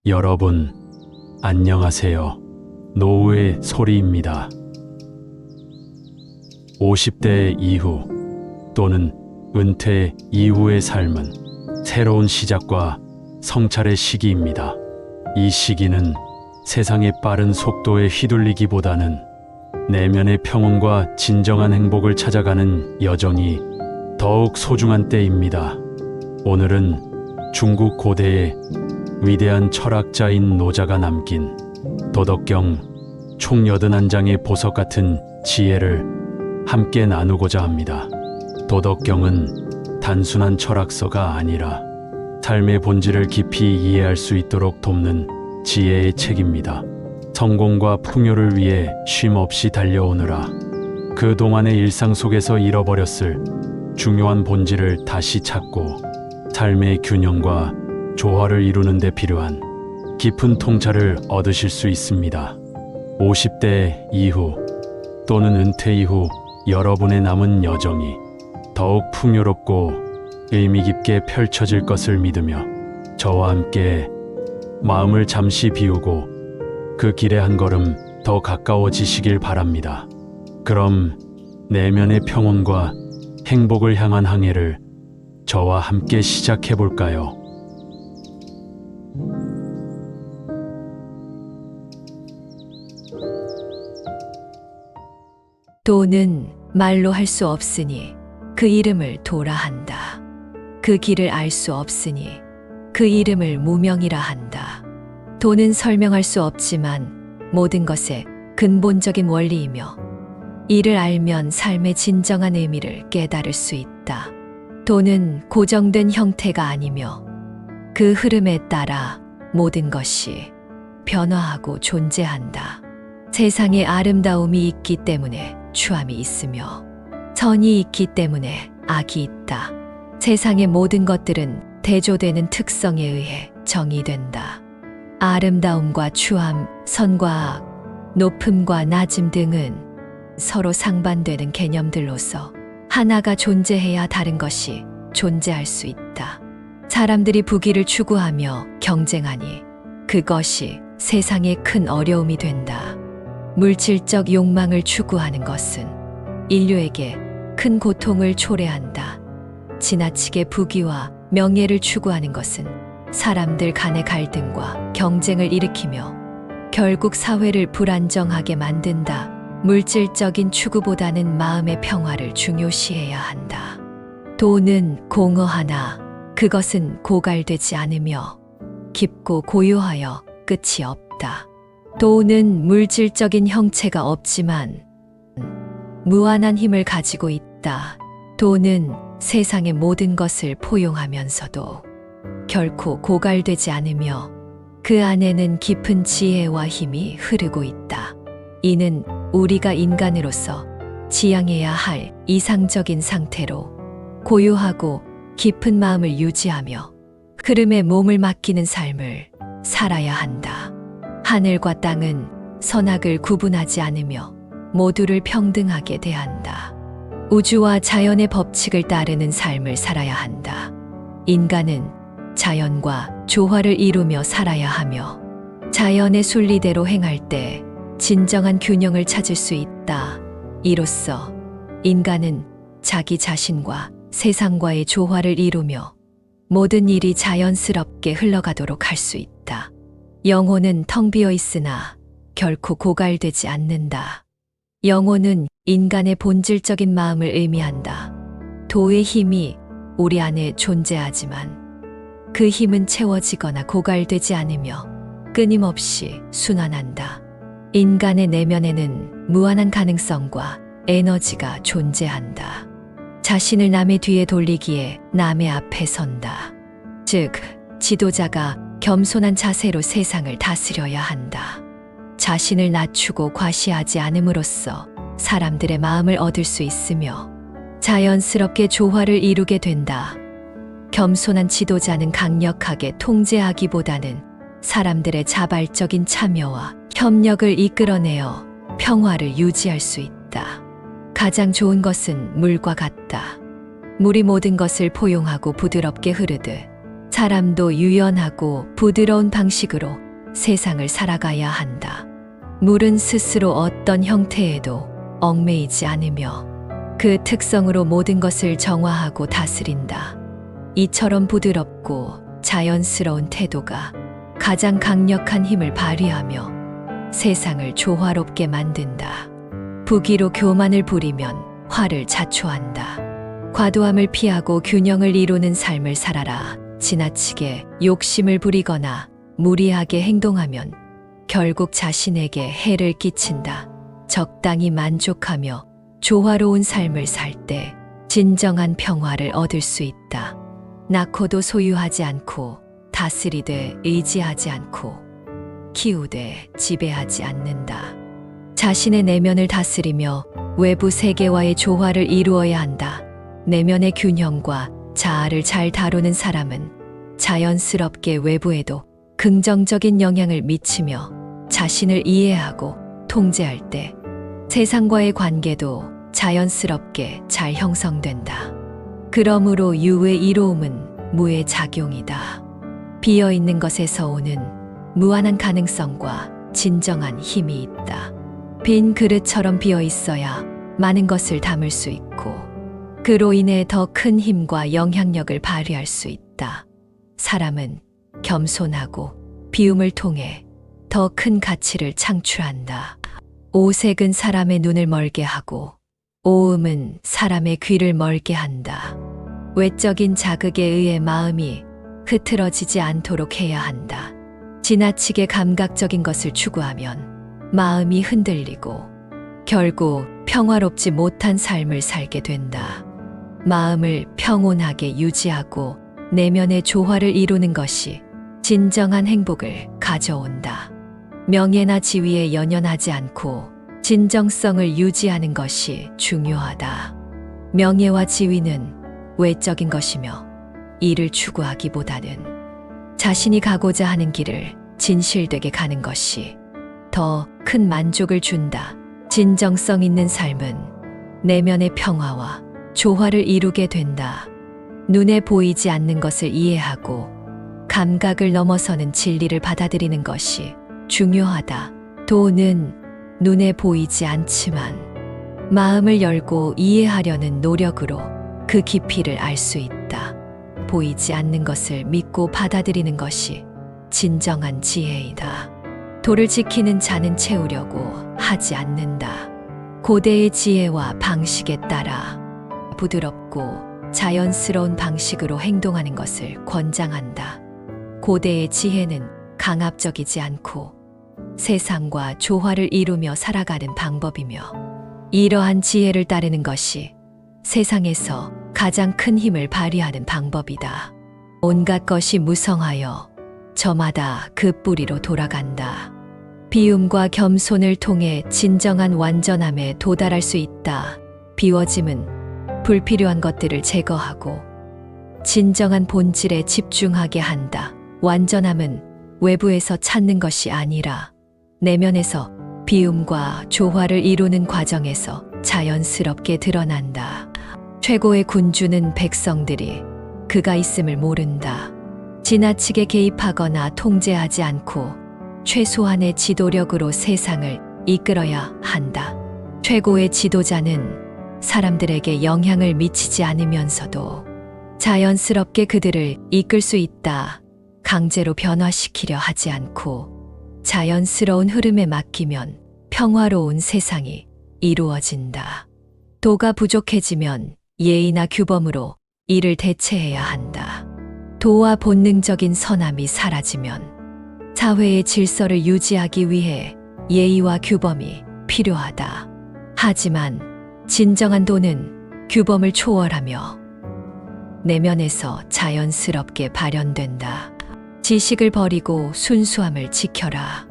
여러분, 안녕하세요. 노후의 소리입니다. 50대 이후 또는 은퇴 이후의 삶은 새로운 시작과 성찰의 시기입니다. 이 시기는 세상의 빠른 속도에 휘둘리기보다는 내면의 평온과 진정한 행복을 찾아가는 여정이 더욱 소중한 때입니다. 오늘은 중국 고대의 위대한 철학자인 노자가 남긴 도덕경 총 81장의 보석 같은 지혜를 함께 나누고자 합니다. 도덕경은 단순한 철학서가 아니라 삶의 본질을 깊이 이해할 수 있도록 돕는 지혜의 책입니다. 성공과 풍요를 위해 쉼 없이 달려오느라 그동안의 일상 속에서 잃어버렸을 중요한 본질을 다시 찾고 삶의 균형과 조화를 이루는 데 필요한 깊은 통찰을 얻으실 수 있습니다. 50대 이후 또는 은퇴 이후 여러분의 남은 여정이 더욱 풍요롭고 의미 깊게 펼쳐질 것을 믿으며 저와 함께 마음을 잠시 비우고 그 길에 한 걸음 더 가까워지시길 바랍니다. 그럼 내면의 평온과 행복을 향한 항해를 저와 함께 시작해 볼까요? 도는 말로 할 수 없으니 그 이름을 도라 한다. 그 길을 알 수 없으니 그 이름을 무명이라 한다. 도는 설명할 수 없지만 모든 것의 근본적인 원리이며 이를 알면 삶의 진정한 의미를 깨달을 수 있다. 도는 고정된 형태가 아니며 그 흐름에 따라 모든 것이 변화하고 존재한다. 세상에 아름다움이 있기 때문에 추함이 있으며 선이 있기 때문에 악이 있다. 세상의 모든 것들은 대조되는 특성에 의해 정의된다. 아름다움과 추함, 선과 악, 높음과 낮음 등은 서로 상반되는 개념들로서 하나가 존재해야 다른 것이 존재할 수 있다. 사람들이 부귀를 추구하며 경쟁하니 그것이 세상에 큰 어려움이 된다. 물질적 욕망을 추구하는 것은 인류에게 큰 고통을 초래한다. 지나치게 부귀와 명예를 추구하는 것은 사람들 간의 갈등과 경쟁을 일으키며 결국 사회를 불안정하게 만든다. 물질적인 추구보다는 마음의 평화를 중요시해야 한다. 도는 공허하나 그것은 고갈되지 않으며 깊고 고요하여 끝이 없다. 도는 물질적인 형체가 없지만 무한한 힘을 가지고 있다. 도는 세상의 모든 것을 포용하면서도 결코 고갈되지 않으며 그 안에는 깊은 지혜와 힘이 흐르고 있다. 이는 우리가 인간으로서 지향해야 할 이상적인 상태로 고요하고 깊은 마음을 유지하며 흐름에 몸을 맡기는 삶을 살아야 한다. 하늘과 땅은 선악을 구분하지 않으며 모두를 평등하게 대한다. 우주와 자연의 법칙을 따르는 삶을 살아야 한다. 인간은 자연과 조화를 이루며 살아야 하며 자연의 순리대로 행할 때 진정한 균형을 찾을 수 있다. 이로써 인간은 자기 자신과 세상과의 조화를 이루며 모든 일이 자연스럽게 흘러가도록 할 수 있다. 영혼은 텅 비어 있으나 결코 고갈되지 않는다. 영혼은 인간의 본질적인 마음을 의미한다. 도의 힘이 우리 안에 존재하지만 그 힘은 채워지거나 고갈되지 않으며 끊임없이 순환한다. 인간의 내면에는 무한한 가능성과 에너지가 존재한다. 자신을 남의 뒤에 돌리기에 남의 앞에 선다. 즉, 지도자가 겸손한 자세로 세상을 다스려야 한다. 자신을 낮추고 과시하지 않음으로써 사람들의 마음을 얻을 수 있으며 자연스럽게 조화를 이루게 된다. 겸손한 지도자는 강력하게 통제하기보다는 사람들의 자발적인 참여와 협력을 이끌어내어 평화를 유지할 수 있다. 가장 좋은 것은 물과 같다. 물이 모든 것을 포용하고 부드럽게 흐르듯 사람도 유연하고 부드러운 방식으로 세상을 살아가야 한다. 물은 스스로 어떤 형태에도 얽매이지 않으며 그 특성으로 모든 것을 정화하고 다스린다. 이처럼 부드럽고 자연스러운 태도가 가장 강력한 힘을 발휘하며 세상을 조화롭게 만든다. 부기로 교만을 부리면 화를 자초한다. 과도함을 피하고 균형을 이루는 삶을 살아라. 지나치게 욕심을 부리거나 무리하게 행동하면 결국 자신에게 해를 끼친다. 적당히 만족하며 조화로운 삶을 살 때 진정한 평화를 얻을 수 있다. 낳고도 소유하지 않고 다스리되 의지하지 않고 키우되 지배하지 않는다. 자신의 내면을 다스리며 외부 세계와의 조화를 이루어야 한다. 내면의 균형과 자아를 잘 다루는 사람은 자연스럽게 외부에도 긍정적인 영향을 미치며 자신을 이해하고 통제할 때 세상과의 관계도 자연스럽게 잘 형성된다. 그러므로 유의 이로움은 무의 작용이다. 비어있는 것에서 오는 무한한 가능성과 진정한 힘이 있다. 빈 그릇처럼 비어 있어야 많은 것을 담을 수 있고 그로 인해 더 큰 힘과 영향력을 발휘할 수 있다. 사람은 겸손하고 비움을 통해 더 큰 가치를 창출한다. 오색은 사람의 눈을 멀게 하고 오음은 사람의 귀를 멀게 한다. 외적인 자극에 의해 마음이 흐트러지지 않도록 해야 한다. 지나치게 감각적인 것을 추구하면 마음이 흔들리고 결국 평화롭지 못한 삶을 살게 된다. 마음을 평온하게 유지하고 내면의 조화를 이루는 것이 진정한 행복을 가져온다. 명예나 지위에 연연하지 않고 진정성을 유지하는 것이 중요하다. 명예와 지위는 외적인 것이며 이를 추구하기보다는 자신이 가고자 하는 길을 진실되게 가는 것이 더 큰 만족을 준다. 진정성 있는 삶은 내면의 평화와 조화를 이루게 된다. 눈에 보이지 않는 것을 이해하고 감각을 넘어서는 진리를 받아들이는 것이 중요하다. 도는 눈에 보이지 않지만 마음을 열고 이해하려는 노력으로 그 깊이를 알 수 있다. 보이지 않는 것을 믿고 받아들이는 것이 진정한 지혜이다. 도를 지키는 자는 채우려고 하지 않는다. 고대의 지혜와 방식에 따라 부드럽고 자연스러운 방식으로 행동하는 것을 권장한다. 고대의 지혜는 강압적이지 않고 세상과 조화를 이루며 살아가는 방법이며 이러한 지혜를 따르는 것이 세상에서 가장 큰 힘을 발휘하는 방법이다. 온갖 것이 무성하여 저마다 그 뿌리로 돌아간다. 비움과 겸손을 통해 진정한 완전함에 도달할 수 있다. 비워짐은 불필요한 것들을 제거하고 진정한 본질에 집중하게 한다. 완전함은 외부에서 찾는 것이 아니라 내면에서 비움과 조화를 이루는 과정에서 자연스럽게 드러난다. 최고의 군주는 백성들이 그가 있음을 모른다. 지나치게 개입하거나 통제하지 않고 최소한의 지도력으로 세상을 이끌어야 한다. 최고의 지도자는 사람들에게 영향을 미치지 않으면서도 자연스럽게 그들을 이끌 수 있다. 강제로 변화시키려 하지 않고 자연스러운 흐름에 맡기면 평화로운 세상이 이루어진다. 도가 부족해지면 예의나 규범으로 이를 대체해야 한다. 도와 본능적인 선함이 사라지면 사회의 질서를 유지하기 위해 예의와 규범이 필요하다. 하지만 진정한 도는 규범을 초월하며 내면에서 자연스럽게 발현된다. 지식을 버리고 순수함을 지켜라.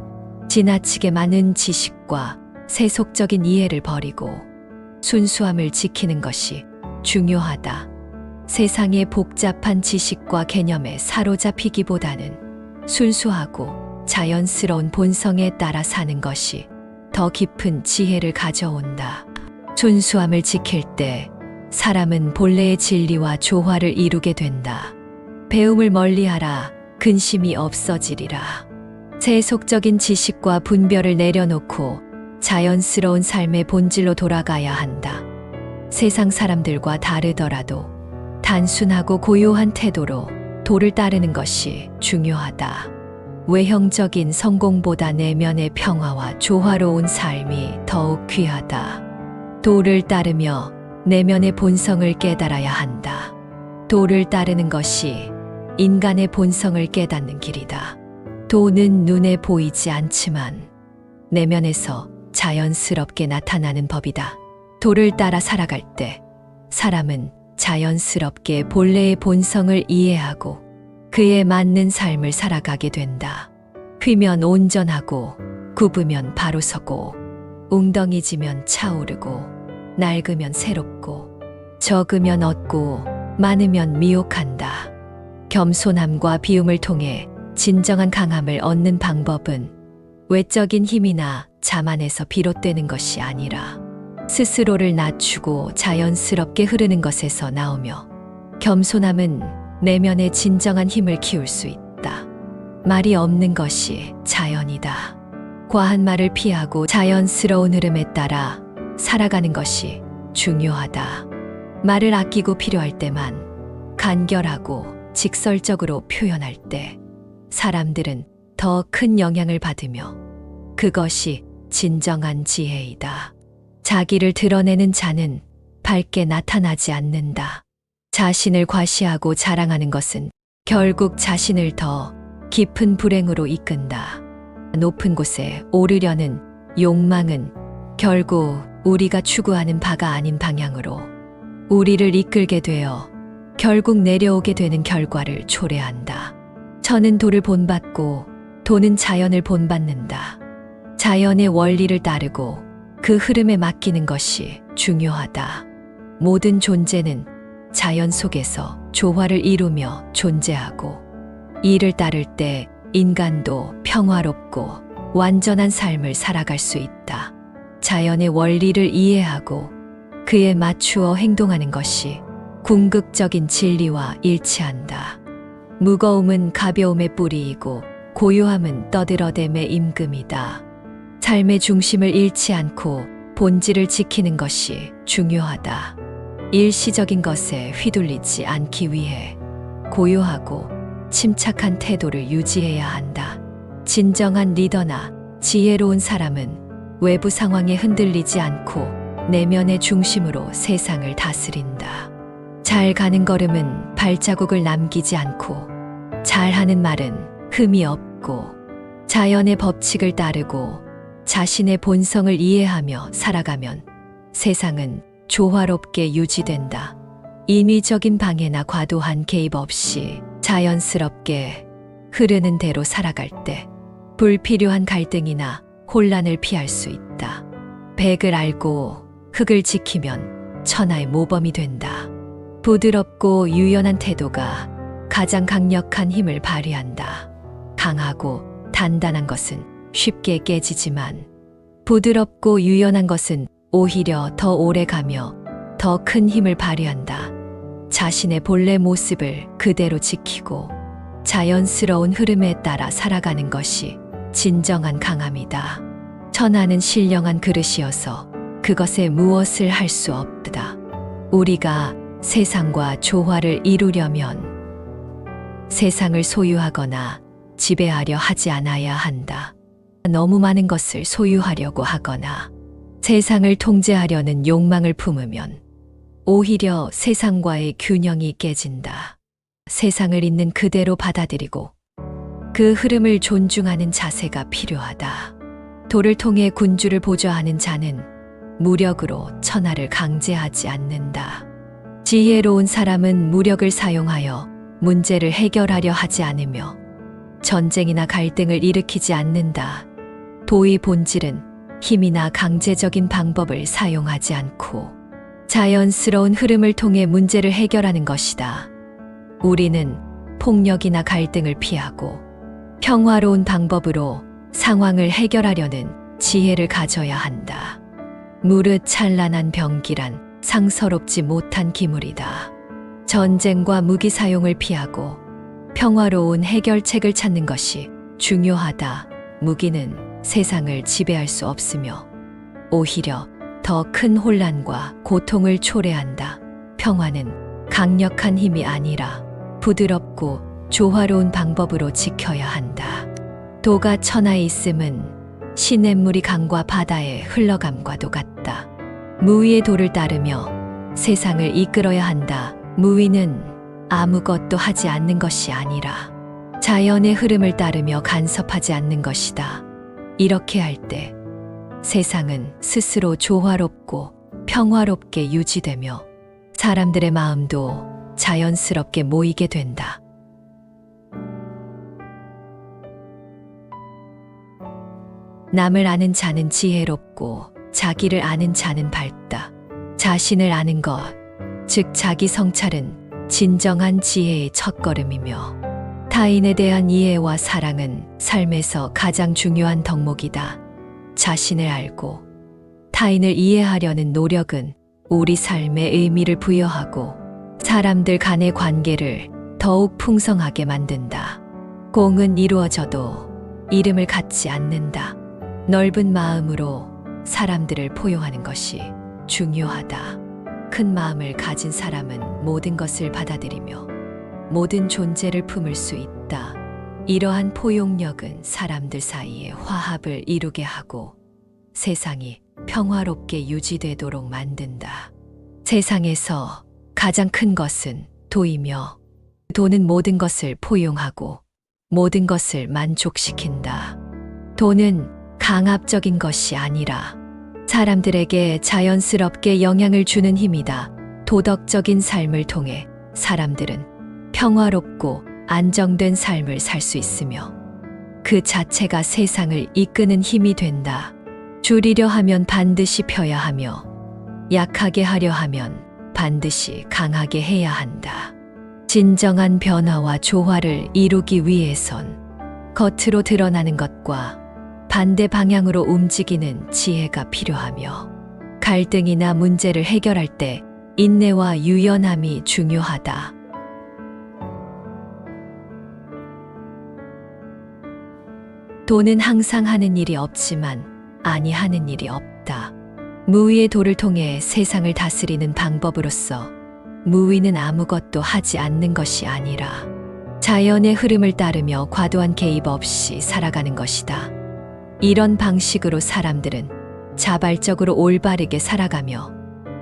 지나치게 많은 지식과 세속적인 이해를 버리고 순수함을 지키는 것이 중요하다. 세상의 복잡한 지식과 개념에 사로잡히기보다는 순수하고 자연스러운 본성에 따라 사는 것이 더 깊은 지혜를 가져온다. 순수함을 지킬 때 사람은 본래의 진리와 조화를 이루게 된다. 배움을 멀리하라. 근심이 없어지리라. 세속적인 지식과 분별을 내려놓고 자연스러운 삶의 본질로 돌아가야 한다. 세상 사람들과 다르더라도 단순하고 고요한 태도로 도를 따르는 것이 중요하다. 외형적인 성공보다 내면의 평화와 조화로운 삶이 더욱 귀하다. 도를 따르며 내면의 본성을 깨달아야 한다. 도를 따르는 것이 인간의 본성을 깨닫는 길이다. 도는 눈에 보이지 않지만 내면에서 자연스럽게 나타나는 법이다. 도를 따라 살아갈 때 사람은 자연스럽게 본래의 본성을 이해하고 그에 맞는 삶을 살아가게 된다. 휘면 온전하고 굽으면 바로 서고 웅덩이지면 차오르고 낡으면 새롭고 적으면 얻고 많으면 미혹한다. 겸손함과 비움을 통해 진정한 강함을 얻는 방법은 외적인 힘이나 자만에서 비롯되는 것이 아니라 스스로를 낮추고 자연스럽게 흐르는 것에서 나오며, 겸손함은 내면의 진정한 힘을 키울 수 있다. 말이 없는 것이 자연이다. 과한 말을 피하고 자연스러운 흐름에 따라 살아가는 것이 중요하다. 말을 아끼고 필요할 때만 간결하고 직설적으로 표현할 때 사람들은 더 큰 영향을 받으며 그것이 진정한 지혜이다. 자기를 드러내는 자는 밝게 나타나지 않는다. 자신을 과시하고 자랑하는 것은 결국 자신을 더 깊은 불행으로 이끈다. 높은 곳에 오르려는 욕망은 결국 우리가 추구하는 바가 아닌 방향으로 우리를 이끌게 되어 결국 내려오게 되는 결과를 초래한다. 천은 도를 본받고 도는 자연을 본받는다. 자연의 원리를 따르고 그 흐름에 맡기는 것이 중요하다. 모든 존재는 자연 속에서 조화를 이루며 존재하고 이를 따를 때 인간도 평화롭고 완전한 삶을 살아갈 수 있다. 자연의 원리를 이해하고 그에 맞추어 행동하는 것이 궁극적인 진리와 일치한다. 무거움은 가벼움의 뿌리이고 고요함은 떠들어댐의 임금이다. 삶의 중심을 잃지 않고 본질을 지키는 것이 중요하다. 일시적인 것에 휘둘리지 않기 위해 고요하고 침착한 태도를 유지해야 한다. 진정한 리더나 지혜로운 사람은 외부 상황에 흔들리지 않고 내면의 중심으로 세상을 다스린다. 잘 가는 걸음은 발자국을 남기지 않고 잘하는 말은 흠이 없고 자연의 법칙을 따르고 자신의 본성을 이해하며 살아가면 세상은 조화롭게 유지된다. 인위적인 방해나 과도한 개입 없이 자연스럽게 흐르는 대로 살아갈 때 불필요한 갈등이나 혼란을 피할 수 있다. 백을 알고 흙을 지키면 천하의 모범이 된다. 부드럽고 유연한 태도가 가장 강력한 힘을 발휘한다. 강하고 단단한 것은 쉽게 깨지지만 부드럽고 유연한 것은 오히려 더 오래 가며 더 큰 힘을 발휘한다. 자신의 본래 모습을 그대로 지키고 자연스러운 흐름에 따라 살아가는 것이 진정한 강함이다. 천하는 신령한 그릇이어서 그것에 무엇을 할 수 없다. 우리가 세상과 조화를 이루려면 세상을 소유하거나 지배하려 하지 않아야 한다. 너무 많은 것을 소유하려고 하거나 세상을 통제하려는 욕망을 품으면 오히려 세상과의 균형이 깨진다. 세상을 있는 그대로 받아들이고 그 흐름을 존중하는 자세가 필요하다. 도를 통해 군주를 보좌하는 자는 무력으로 천하를 강제하지 않는다. 지혜로운 사람은 무력을 사용하여 문제를 해결하려 하지 않으며 전쟁이나 갈등을 일으키지 않는다. 도의 본질은 힘이나 강제적인 방법을 사용하지 않고 자연스러운 흐름을 통해 문제를 해결하는 것이다. 우리는 폭력이나 갈등을 피하고 평화로운 방법으로 상황을 해결하려는 지혜를 가져야 한다. 무릇 찬란한 병기란 상서롭지 못한 기물이다. 전쟁과 무기 사용을 피하고 평화로운 해결책을 찾는 것이 중요하다. 무기는 세상을 지배할 수 없으며 오히려 더 큰 혼란과 고통을 초래한다. 평화는 강력한 힘이 아니라 부드럽고 조화로운 방법으로 지켜야 한다. 도가 천하에 있음은 시냇물이 강과 바다에 흘러감과도 같다. 무위의 도를 따르며 세상을 이끌어야 한다. 무위는 아무것도 하지 않는 것이 아니라 자연의 흐름을 따르며 간섭하지 않는 것이다. 이렇게 할 때 세상은 스스로 조화롭고 평화롭게 유지되며 사람들의 마음도 자연스럽게 모이게 된다. 남을 아는 자는 지혜롭고 자기를 아는 자는 밝다. 자신을 아는 것, 즉 자기 성찰은 진정한 지혜의 첫걸음이며 타인에 대한 이해와 사랑은 삶에서 가장 중요한 덕목이다. 자신을 알고 타인을 이해하려는 노력은 우리 삶에 의미를 부여하고 사람들 간의 관계를 더욱 풍성하게 만든다. 공은 이루어져도 이름을 갖지 않는다. 넓은 마음으로 사람들을 포용하는 것이 중요하다. 큰 마음을 가진 사람은 모든 것을 받아들이며 모든 존재를 품을 수 있다. 이러한 포용력은 사람들 사이에 화합을 이루게 하고 세상이 평화롭게 유지되도록 만든다. 세상에서 가장 큰 것은 도이며 도는 모든 것을 포용하고 모든 것을 만족시킨다. 도는 강압적인 것이 아니라 사람들에게 자연스럽게 영향을 주는 힘이다. 도덕적인 삶을 통해 사람들은 평화롭고 안정된 삶을 살 수 있으며 그 자체가 세상을 이끄는 힘이 된다. 줄이려 하면 반드시 펴야 하며 약하게 하려 하면 반드시 강하게 해야 한다. 진정한 변화와 조화를 이루기 위해선 겉으로 드러나는 것과 반대 방향으로 움직이는 지혜가 필요하며 갈등이나 문제를 해결할 때 인내와 유연함이 중요하다. 도는 항상 하는 일이 없지만 아니하는 일이 없다. 무위의 도를 통해 세상을 다스리는 방법으로서 무위는 아무것도 하지 않는 것이 아니라 자연의 흐름을 따르며 과도한 개입 없이 살아가는 것이다. 이런 방식으로 사람들은 자발적으로 올바르게 살아가며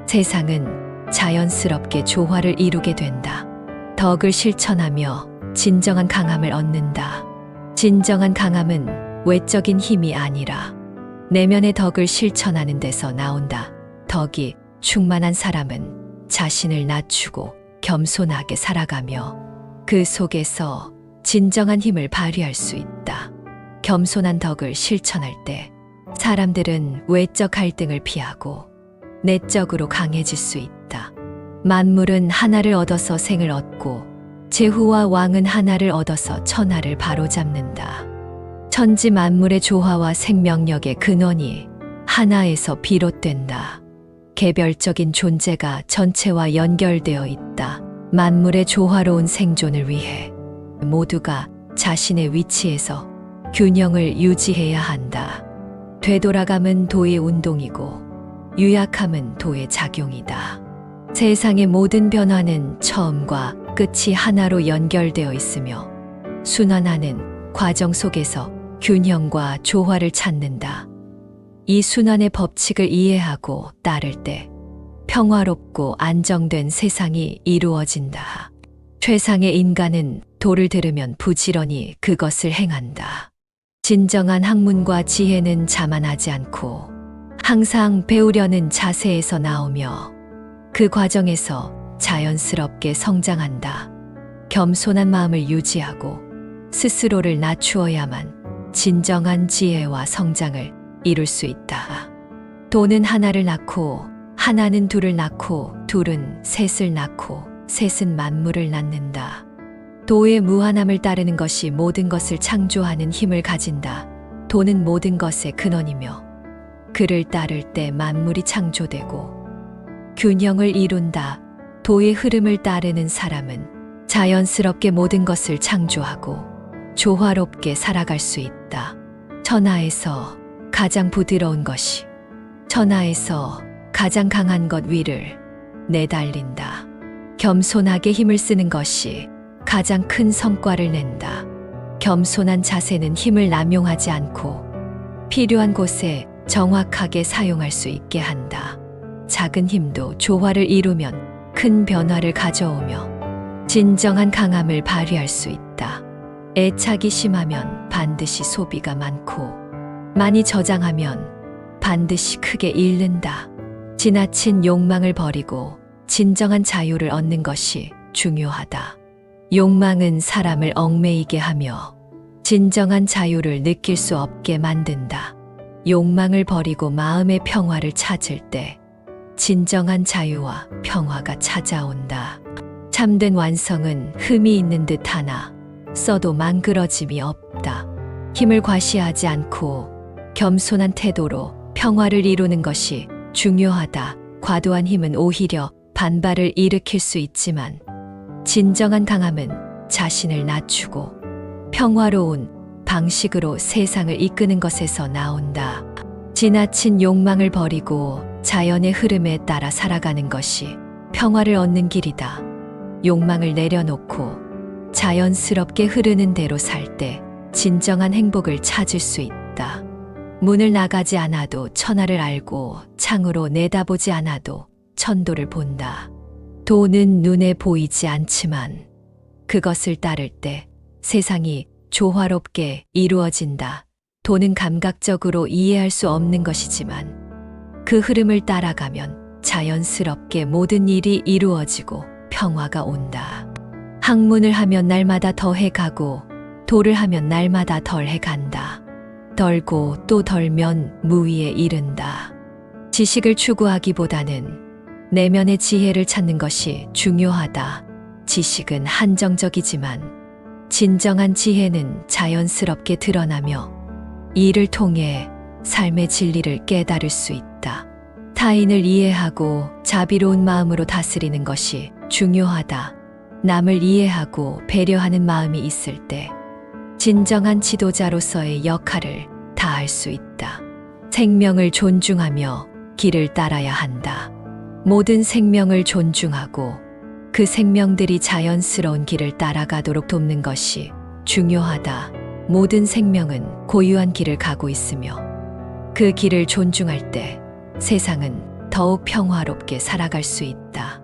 세상은 자연스럽게 조화를 이루게 된다. 덕을 실천하며 진정한 강함을 얻는다. 진정한 강함은 외적인 힘이 아니라 내면의 덕을 실천하는 데서 나온다. 덕이 충만한 사람은 자신을 낮추고 겸손하게 살아가며 그 속에서 진정한 힘을 발휘할 수 있다. 겸손한 덕을 실천할 때 사람들은 외적 갈등을 피하고 내적으로 강해질 수 있다. 만물은 하나를 얻어서 생을 얻고 제후와 왕은 하나를 얻어서 천하를 바로잡는다. 천지 만물의 조화와 생명력의 근원이 하나에서 비롯된다. 개별적인 존재가 전체와 연결되어 있다. 만물의 조화로운 생존을 위해 모두가 자신의 위치에서 균형을 유지해야 한다. 되돌아감은 도의 운동이고 유약함은 도의 작용이다. 세상의 모든 변화는 처음과 끝이 하나로 연결되어 있으며 순환하는 과정 속에서 균형과 조화를 찾는다. 이 순환의 법칙을 이해하고 따를 때 평화롭고 안정된 세상이 이루어진다. 최상의 인간은 도를 들으면 부지런히 그것을 행한다. 진정한 학문과 지혜는 자만하지 않고 항상 배우려는 자세에서 나오며 그 과정에서 자연스럽게 성장한다. 겸손한 마음을 유지하고 스스로를 낮추어야만 진정한 지혜와 성장을 이룰 수 있다. 도는 하나를 낳고 하나는 둘을 낳고 둘은 셋을 낳고 셋은 만물을 낳는다. 도의 무한함을 따르는 것이 모든 것을 창조하는 힘을 가진다. 도는 모든 것의 근원이며 그를 따를 때 만물이 창조되고 균형을 이룬다. 도의 흐름을 따르는 사람은 자연스럽게 모든 것을 창조하고 조화롭게 살아갈 수 있다. 천하에서 가장 부드러운 것이 천하에서 가장 강한 것 위를 내달린다. 겸손하게 힘을 쓰는 것이 가장 큰 성과를 낸다. 겸손한 자세는 힘을 남용하지 않고 필요한 곳에 정확하게 사용할 수 있게 한다. 작은 힘도 조화를 이루면 큰 변화를 가져오며 진정한 강함을 발휘할 수 있다. 애착이 심하면 반드시 소비가 많고 많이 저장하면 반드시 크게 잃는다. 지나친 욕망을 버리고 진정한 자유를 얻는 것이 중요하다. 욕망은 사람을 얽매이게 하며 진정한 자유를 느낄 수 없게 만든다. 욕망을 버리고 마음의 평화를 찾을 때 진정한 자유와 평화가 찾아온다. 참된 완성은 흠이 있는 듯 하나 써도 망그러짐이 없다. 힘을 과시하지 않고 겸손한 태도로 평화를 이루는 것이 중요하다. 과도한 힘은 오히려 반발을 일으킬 수 있지만 진정한 강함은 자신을 낮추고 평화로운 방식으로 세상을 이끄는 것에서 나온다. 지나친 욕망을 버리고 자연의 흐름에 따라 살아가는 것이 평화를 얻는 길이다. 욕망을 내려놓고 자연스럽게 흐르는 대로 살 때 진정한 행복을 찾을 수 있다. 문을 나가지 않아도 천하를 알고 창으로 내다보지 않아도 천도를 본다. 도는 눈에 보이지 않지만 그것을 따를 때 세상이 조화롭게 이루어진다. 도는 감각적으로 이해할 수 없는 것이지만 그 흐름을 따라가면 자연스럽게 모든 일이 이루어지고 평화가 온다. 학문을 하면 날마다 더해가고 도를 하면 날마다 덜해간다. 덜고 또 덜면 무위에 이른다. 지식을 추구하기보다는 내면의 지혜를 찾는 것이 중요하다. 지식은 한정적이지만 진정한 지혜는 자연스럽게 드러나며 이를 통해 삶의 진리를 깨달을 수 있다. 타인을 이해하고 자비로운 마음으로 다스리는 것이 중요하다. 남을 이해하고 배려하는 마음이 있을 때 진정한 지도자로서의 역할을 다할 수 있다. 생명을 존중하며 길을 따라야 한다. 모든 생명을 존중하고 그 생명들이 자연스러운 길을 따라가도록 돕는 것이 중요하다. 모든 생명은 고유한 길을 가고 있으며 그 길을 존중할 때 세상은 더욱 평화롭게 살아갈 수 있다.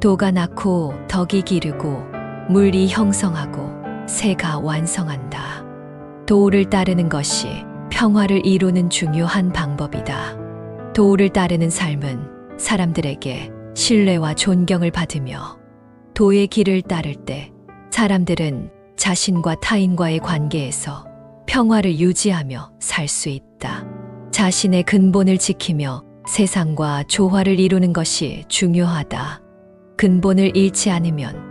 도가 낳고 덕이 기르고 물이 형성하고 새가 완성한다. 도를 따르는 것이 평화를 이루는 중요한 방법이다. 도를 따르는 삶은 사람들에게 신뢰와 존경을 받으며 도의 길을 따를 때 사람들은 자신과 타인과의 관계에서 평화를 유지하며 살 수 있다. 자신의 근본을 지키며 세상과 조화를 이루는 것이 중요하다. 근본을 잃지 않으면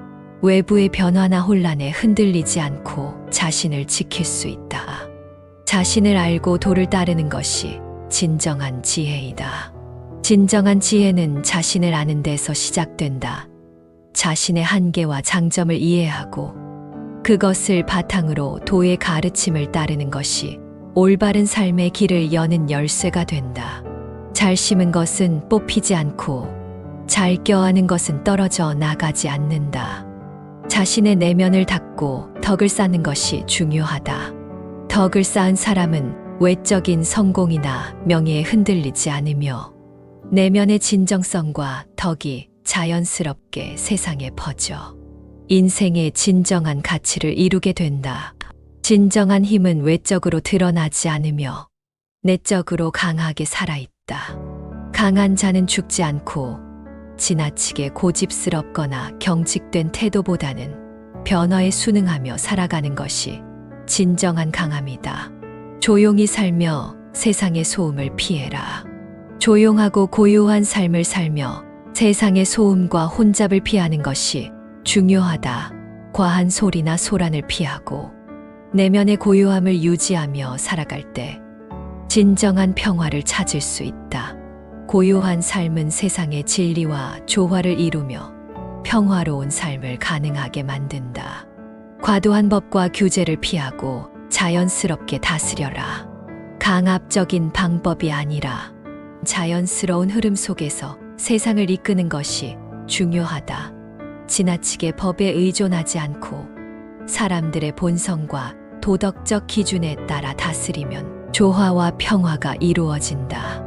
외부의 변화나 혼란에 흔들리지 않고 자신을 지킬 수 있다. 자신을 알고 도를 따르는 것이 진정한 지혜이다. 진정한 지혜는 자신을 아는 데서 시작된다. 자신의 한계와 장점을 이해하고 그것을 바탕으로 도의 가르침을 따르는 것이 올바른 삶의 길을 여는 열쇠가 된다. 잘 심은 것은 뽑히지 않고 잘 껴안은 것은 떨어져 나가지 않는다. 자신의 내면을 닫고 덕을 쌓는 것이 중요하다. 덕을 쌓은 사람은 외적인 성공이나 명예에 흔들리지 않으며 내면의 진정성과 덕이 자연스럽게 세상에 퍼져 인생의 진정한 가치를 이루게 된다. 진정한 힘은 외적으로 드러나지 않으며 내적으로 강하게 살아있다. 강한 자는 죽지 않고 지나치게 고집스럽거나 경직된 태도보다는 변화에 순응하며 살아가는 것이 진정한 강함이다. 조용히 살며 세상의 소음을 피해라. 조용하고 고요한 삶을 살며 세상의 소음과 혼잡을 피하는 것이 중요하다. 과한 소리나 소란을 피하고 내면의 고요함을 유지하며 살아갈 때 진정한 평화를 찾을 수 있다. 고요한 삶은 세상의 진리와 조화를 이루며 평화로운 삶을 가능하게 만든다. 과도한 법과 규제를 피하고 자연스럽게 다스려라. 강압적인 방법이 아니라 자연스러운 흐름 속에서 세상을 이끄는 것이 중요하다. 지나치게 법에 의존하지 않고 사람들의 본성과 도덕적 기준에 따라 다스리면 조화와 평화가 이루어진다.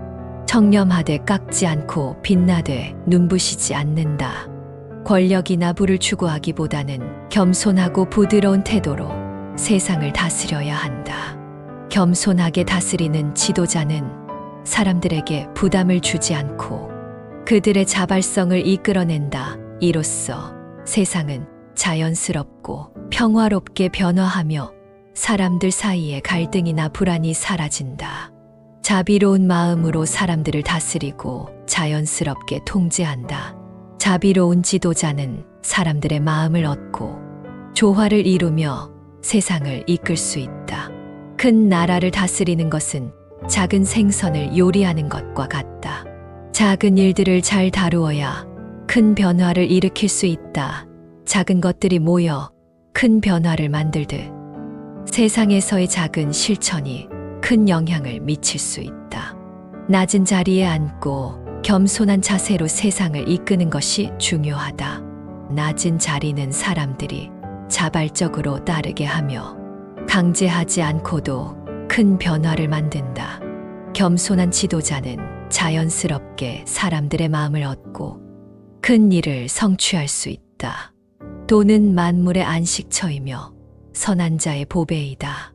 청렴하되 깎지 않고 빛나되 눈부시지 않는다. 권력이나 부를 추구하기보다는 겸손하고 부드러운 태도로 세상을 다스려야 한다. 겸손하게 다스리는 지도자는 사람들에게 부담을 주지 않고 그들의 자발성을 이끌어낸다. 이로써 세상은 자연스럽고 평화롭게 변화하며 사람들 사이의 갈등이나 불안이 사라진다. 자비로운 마음으로 사람들을 다스리고 자연스럽게 통제한다. 자비로운 지도자는 사람들의 마음을 얻고 조화를 이루며 세상을 이끌 수 있다. 큰 나라를 다스리는 것은 작은 생선을 요리하는 것과 같다. 작은 일들을 잘 다루어야 큰 변화를 일으킬 수 있다. 작은 것들이 모여 큰 변화를 만들듯 세상에서의 작은 실천이 큰 영향을 미칠 수 있다. 낮은 자리에 앉고 겸손한 자세로 세상을 이끄는 것이 중요하다. 낮은 자리는 사람들이 자발적으로 따르게 하며 강제하지 않고도 큰 변화를 만든다. 겸손한 지도자는 자연스럽게 사람들의 마음을 얻고 큰 일을 성취할 수 있다. 도는 만물의 안식처이며 선한 자의 보배이다.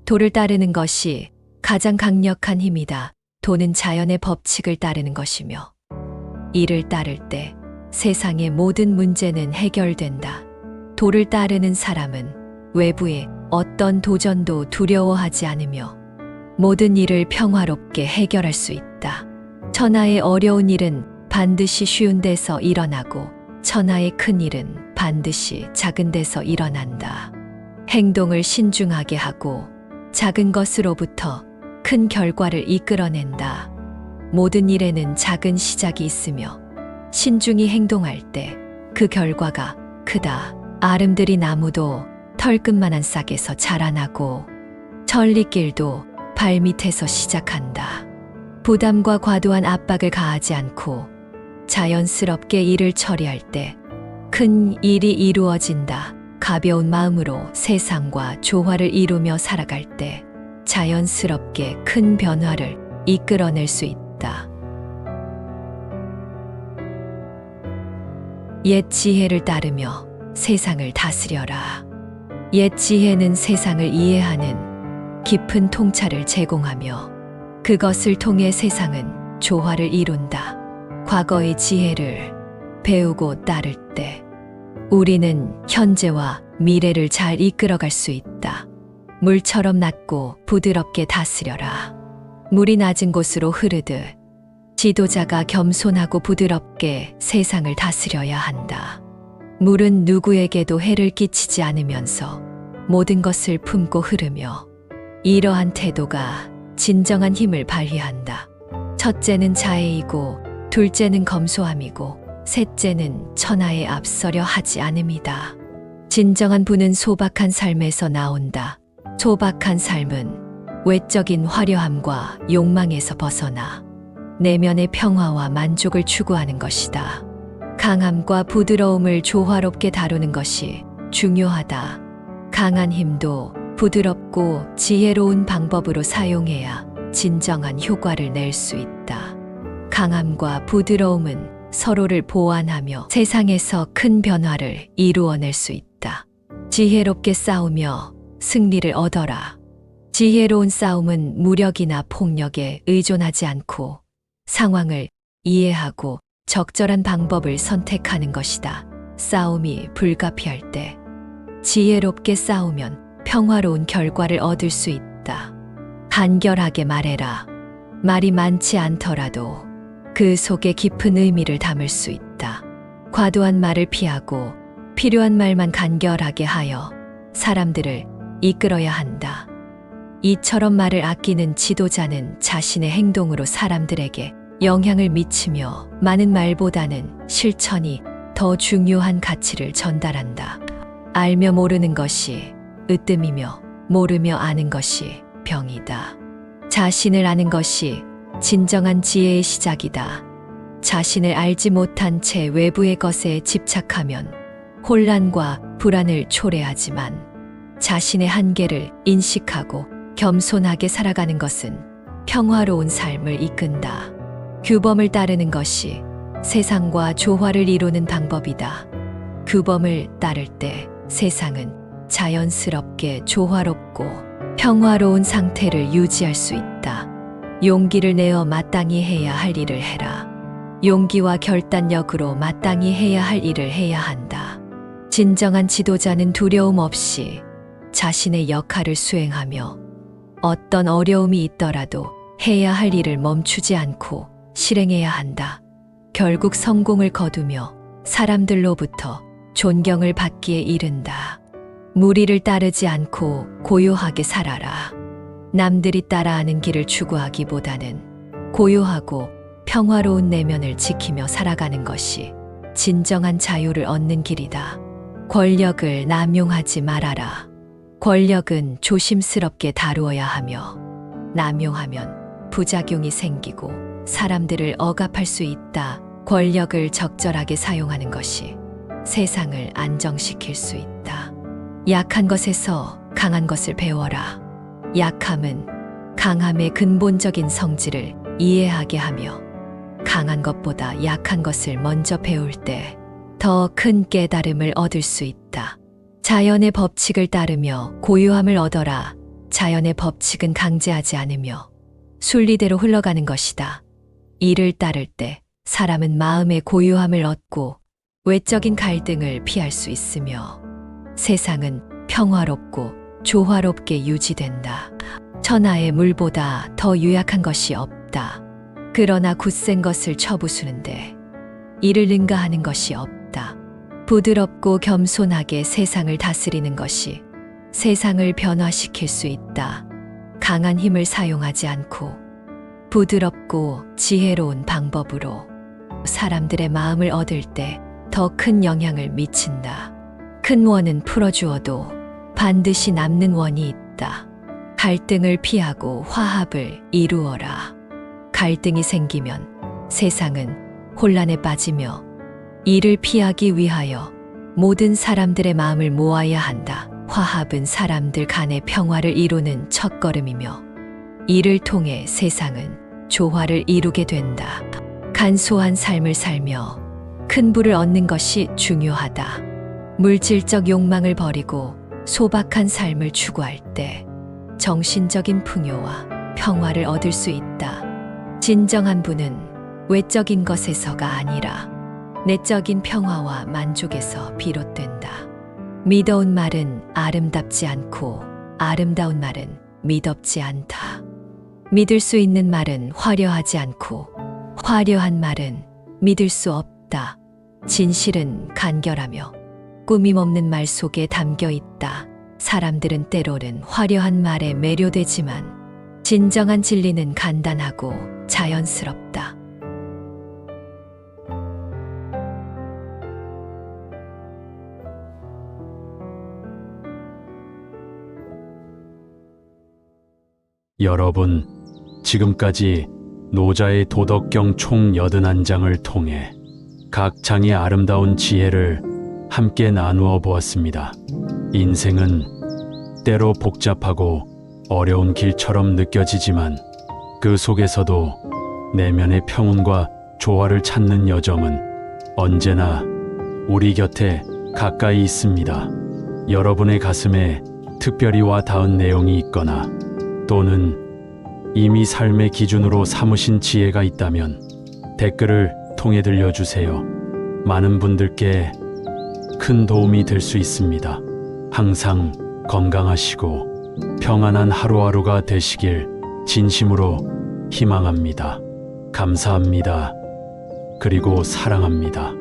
도를 따르는 것이 가장 강력한 힘이다. 도는 자연의 법칙을 따르는 것이며 이를 따를 때 세상의 모든 문제는 해결된다. 도를 따르는 사람은 외부의 어떤 도전도 두려워하지 않으며 모든 일을 평화롭게 해결할 수 있다. 천하의 어려운 일은 반드시 쉬운 데서 일어나고 천하의 큰 일은 반드시 작은 데서 일어난다. 행동을 신중하게 하고 작은 것으로부터 큰 결과를 이끌어낸다. 모든 일에는 작은 시작이 있으며 신중히 행동할 때 그 결과가 크다. 아름드리 나무도 털끝만한 싹에서 자라나고 천리길도 발밑에서 시작한다. 부담과 과도한 압박을 가하지 않고 자연스럽게 일을 처리할 때 큰 일이 이루어진다. 가벼운 마음으로 세상과 조화를 이루며 살아갈 때 자연스럽게 큰 변화를 이끌어낼 수 있다. 옛 지혜를 따르며 세상을 다스려라. 옛 지혜는 세상을 이해하는 깊은 통찰을 제공하며 그것을 통해 세상은 조화를 이룬다. 과거의 지혜를 배우고 따를 때 우리는 현재와 미래를 잘 이끌어갈 수 있다. 물처럼 낮고 부드럽게 다스려라. 물이 낮은 곳으로 흐르듯 지도자가 겸손하고 부드럽게 세상을 다스려야 한다. 물은 누구에게도 해를 끼치지 않으면서 모든 것을 품고 흐르며 이러한 태도가 진정한 힘을 발휘한다. 첫째는 자애이고 둘째는 검소함이고 셋째는 천하에 앞서려 하지 않음이다. 진정한 부는 소박한 삶에서 나온다. 소박한 삶은 외적인 화려함과 욕망에서 벗어나 내면의 평화와 만족을 추구하는 것이다. 강함과 부드러움을 조화롭게 다루는 것이 중요하다. 강한 힘도 부드럽고 지혜로운 방법으로 사용해야 진정한 효과를 낼 수 있다. 강함과 부드러움은 서로를 보완하며 세상에서 큰 변화를 이루어낼 수 있다. 지혜롭게 싸우며 승리를 얻어라. 지혜로운 싸움은 무력이나 폭력에 의존하지 않고 상황을 이해하고 적절한 방법을 선택하는 것이다. 싸움이 불가피할 때 지혜롭게 싸우면 평화로운 결과를 얻을 수 있다. 간결하게 말해라. 말이 많지 않더라도 그 속에 깊은 의미를 담을 수 있다. 과도한 말을 피하고 필요한 말만 간결하게 하여 사람들을 이끌어야 한다. 이처럼 말을 아끼는 지도자는 자신의 행동으로 사람들에게 영향을 미치며 많은 말보다는 실천이 더 중요한 가치를 전달한다. 알며 모르는 것이 으뜸이며 모르며 아는 것이 병이다. 자신을 아는 것이 진정한 지혜의 시작이다. 자신을 알지 못한 채 외부의 것에 집착하면 혼란과 불안을 초래하지만 자신의 한계를 인식하고 겸손하게 살아가는 것은 평화로운 삶을 이끈다. 규범을 따르는 것이 세상과 조화를 이루는 방법이다. 규범을 따를 때 세상은 자연스럽게 조화롭고 평화로운 상태를 유지할 수 있다. 용기를 내어 마땅히 해야 할 일을 해라. 용기와 결단력으로 마땅히 해야 할 일을 해야 한다. 진정한 지도자는 두려움 없이 자신의 역할을 수행하며 어떤 어려움이 있더라도 해야 할 일을 멈추지 않고 실행해야 한다. 결국 성공을 거두며 사람들로부터 존경을 받기에 이른다. 무리를 따르지 않고 고요하게 살아라. 남들이 따라하는 길을 추구하기보다는 고요하고 평화로운 내면을 지키며 살아가는 것이 진정한 자유를 얻는 길이다. 권력을 남용하지 말아라. 권력은 조심스럽게 다루어야 하며 남용하면 부작용이 생기고 사람들을 억압할 수 있다. 권력을 적절하게 사용하는 것이 세상을 안정시킬 수 있다. 약한 것에서 강한 것을 배워라. 약함은 강함의 근본적인 성질을 이해하게 하며 강한 것보다 약한 것을 먼저 배울 때 더 큰 깨달음을 얻을 수 있다. 자연의 법칙을 따르며 고요함을 얻어라. 자연의 법칙은 강제하지 않으며 순리대로 흘러가는 것이다. 이를 따를 때 사람은 마음의 고요함을 얻고 외적인 갈등을 피할 수 있으며 세상은 평화롭고 조화롭게 유지된다. 천하의 물보다 더 유약한 것이 없다. 그러나 굳센 것을 쳐부수는데 이를 능가하는 것이 없다. 부드럽고 겸손하게 세상을 다스리는 것이 세상을 변화시킬 수 있다. 강한 힘을 사용하지 않고 부드럽고 지혜로운 방법으로 사람들의 마음을 얻을 때 더 큰 영향을 미친다. 큰 원은 풀어주어도 반드시 남는 원이 있다. 갈등을 피하고 화합을 이루어라. 갈등이 생기면 세상은 혼란에 빠지며 이를 피하기 위하여 모든 사람들의 마음을 모아야 한다. 화합은 사람들 간의 평화를 이루는 첫걸음이며 이를 통해 세상은 조화를 이루게 된다. 간소한 삶을 살며 큰 부를 얻는 것이 중요하다. 물질적 욕망을 버리고 소박한 삶을 추구할 때 정신적인 풍요와 평화를 얻을 수 있다. 진정한 부는 외적인 것에서가 아니라 내적인 평화와 만족에서 비롯된다. 미더운 말은 아름답지 않고 아름다운 말은 미덥지 않다. 믿을 수 있는 말은 화려하지 않고 화려한 말은 믿을 수 없다. 진실은 간결하며 꾸밈 없는 말 속에 담겨 있다. 사람들은 때로는 화려한 말에 매료되지만 진정한 진리는 간단하고 자연스럽다. 여러분, 지금까지 노자의 도덕경 총 81장을 통해 각 장의 아름다운 지혜를 함께 나누어 보았습니다. 인생은 때로 복잡하고 어려운 길처럼 느껴지지만 그 속에서도 내면의 평온과 조화를 찾는 여정은 언제나 우리 곁에 가까이 있습니다. 여러분의 가슴에 특별히 와 닿은 내용이 있거나 또는 이미 삶의 기준으로 삼으신 지혜가 있다면 댓글을 통해 들려주세요. 많은 분들께 큰 도움이 될 수 있습니다. 항상 건강하시고 평안한 하루하루가 되시길 진심으로 희망합니다. 감사합니다. 그리고 사랑합니다.